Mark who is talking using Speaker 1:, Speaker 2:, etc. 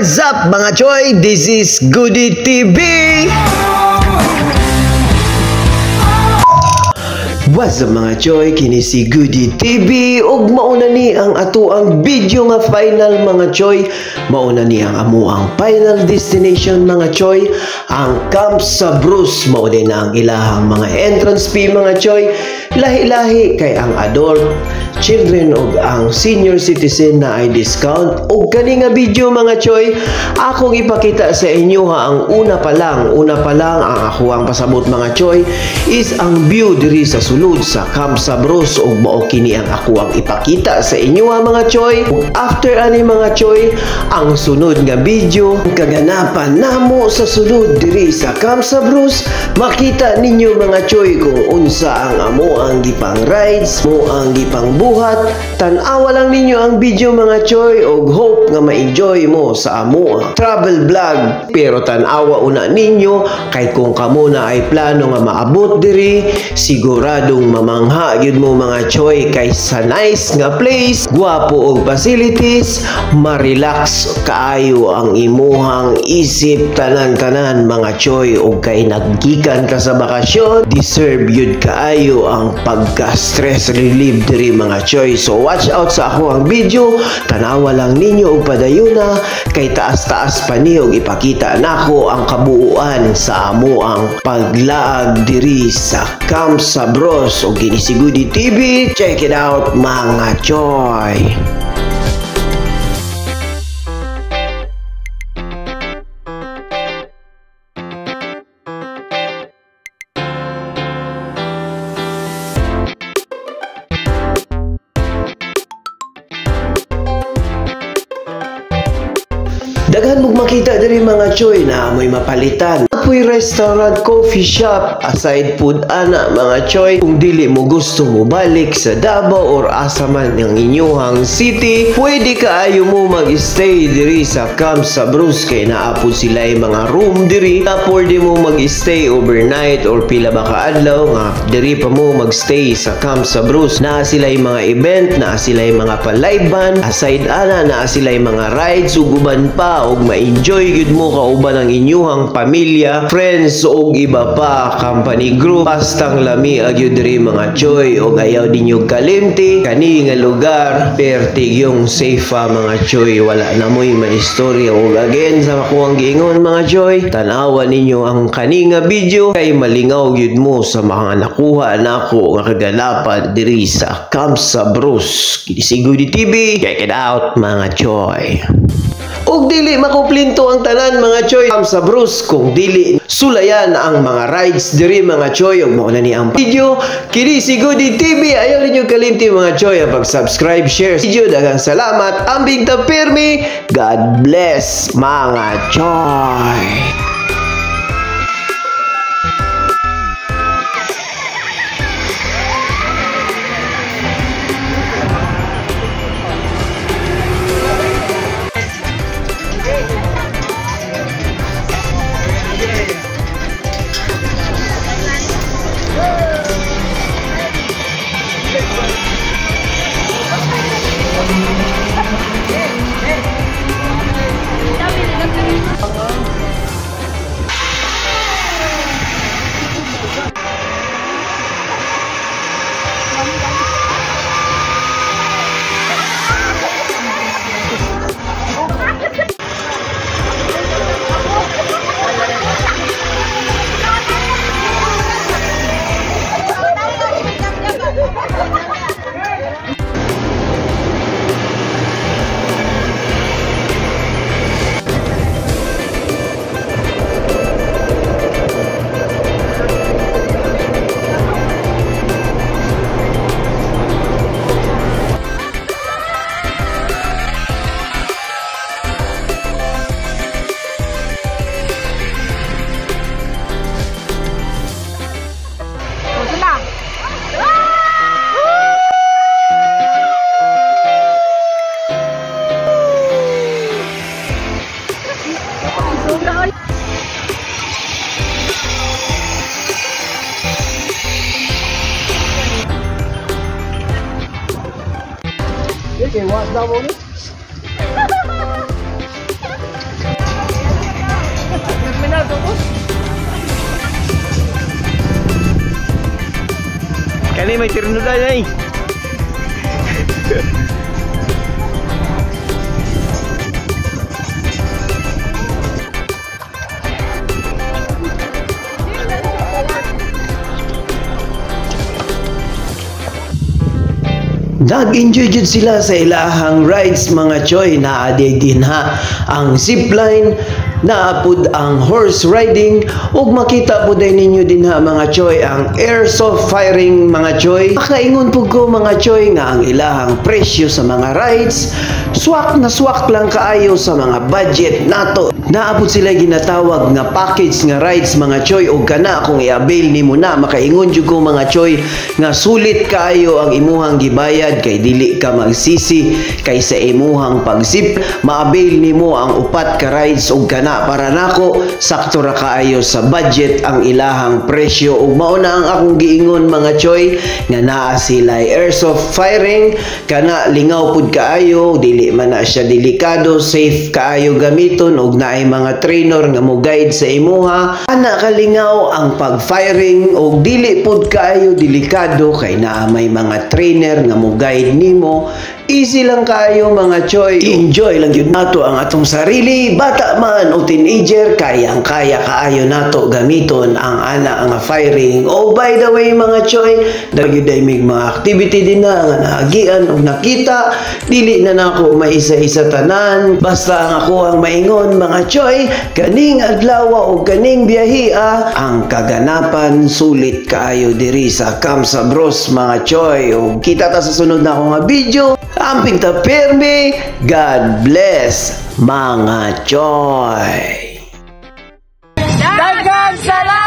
Speaker 1: What's up mga choy? This is Goody TV! What's up mga choy? Kini si Goody TV ug mauna ni ang ato ang video nga final mga choy. Mauna ni ang amuang final destination mga choy, ang Camp Sabrus. Mao din ang ilahang mga entrance fee mga choy. Lahi-lahi kay ang adult, children ug ang senior citizen na ay discount. Ug kani nga video mga choy, akong ipakita sa inyo ha ang una pa lang ang ako ang pasabot mga choy is ang view diri sa sulod sa Camp Sabrus ug mao kini ang ako ang ipakita sa inyo ha mga choy. Ug after ani mga choy, ang sunod nga video kaganapan namo sa sulod diri sa Camp Sabrus. Makita ninyo mga choy kung unsa ang amo ang gipang rides, mo ang gipang buhat. Tan-awa lang ninyo ang video mga choy ug hope nga ma-enjoy mo sa amo travel vlog. Pero tan-awa una ninyo kay kung kamo na ay plano nga maabot diri, siguradong mamangha gyud mo mga choy kay sa nice nga place, guwapo og facilities, ma-relax kaayo ang imuhang isip tanan-tanan mga choy. ug kay naggikan ka sa bakasyon, deserve yun kaayo ang pagka-stress relief diri mga choy. So watch out sa ako ang video, tanawa lang ninyo og padayuna kay taas-taas pa ni og ipakita nako ang kabuuan sa amo ang paglaag diri sa Camp Sabrus. Og kini si Goody TV, check it out mga choy. Daghan mong makita diri mga choy na amoy mapalitan. Apoy restaurant, coffee shop, aside food ana mga choy. Kung dili mo gusto mo balik sa Davao or asa man ang inyuhang city, pwede kaayo mo mag-stay diri sa Camp Sabrus kay naapod sila'y mga room diri. Pwede mo mag-stay overnight or pila ba ka adlaw nga diri pa mo mag-stay sa Camp Sabrus. Naa sila'y mga event, naa sila'y mga pa-live band, aside ana naa sila'y mga rides ug uban pa og ma-enjoy gyud mo kauban ang inyuhang pamilya, friends ug iba pa company group. Bastang lami agyo diri mga choy ug ayaw ninyo kalimti kani nga lugar, pertig yung safe mga choy. Wala na mo'y maistorya. ug again sa makuang giingon mga choy, tanawa ninyo ang kani nga video kay malingaw gyud mo sa mga nakuha nako nga kaganapan diri sa Camp Sabrus. Kini si Goody TV, check it out mga choy. Ug dili makumplinto ang tanan mga choy Camp Sabrus kung dili sulayan ang mga rides diri mga choy. ug mao na ni ang video. Kini si Goody TV, ayaw ninyo kalimti mga choy ang pag-subscribe, share video. Daghang salamat, ambing tapirmi. God bless mga choy. Kani may tirnuda na eh. Nag-enjoy jud sila sa ilahang rides mga choy. Naaday din ha ang zipline, naapod ang horse riding, ug makita po din ninyo din ha mga choy ang airsoft firing mga choy. Makaingon po ko mga choy nga ang ilahang presyo sa mga rides swak na swak lang kaayo sa mga budget nato. Naapod sila ginatawag nga package nga rides mga choy, ug kana kung i-avail nimo na makaingon jud ko mga choy nga sulit kaayo ang imuhang gibayad kay dili ka magsisi kay sa imuhang pag-zip ma-avail nimo ang upat ka rides, ug kana para nako sakto ra kaayo sa budget ang ilahang presyo. Ug mao na ang akong giingon mga choy nga naa sila airsoft firing, kana lingaw pud kaayo, dili man na siya delikado, safe kaayo gamiton, ug naay mga trainer nga mo guide sa imuha. Ana kalingaw ang pag-firing, ug dili pud kaayo delikado kay naa may mga trainer nga mo guide nimo. Easy lang kayo mga choy. Enjoy lang yun nato ang atong sarili, bata man o teenager, kayang-kaya kaayo nato gamiton ang ana nga firing. Oh by the way mga choy, dagyuday may mga activity din na nga naagian o nakita, dili na nako maisa-isa tanan. Basta ang ako ang maingon mga choy, kaning adlaw o kaning biyahia ang kaganapan sulit kaayo diri sa Kamsa Bros mga choy. O kita ta sa sunod na ako nga video. Amping ta pirmi. God bless mga choy.
Speaker 2: Daghang salamat!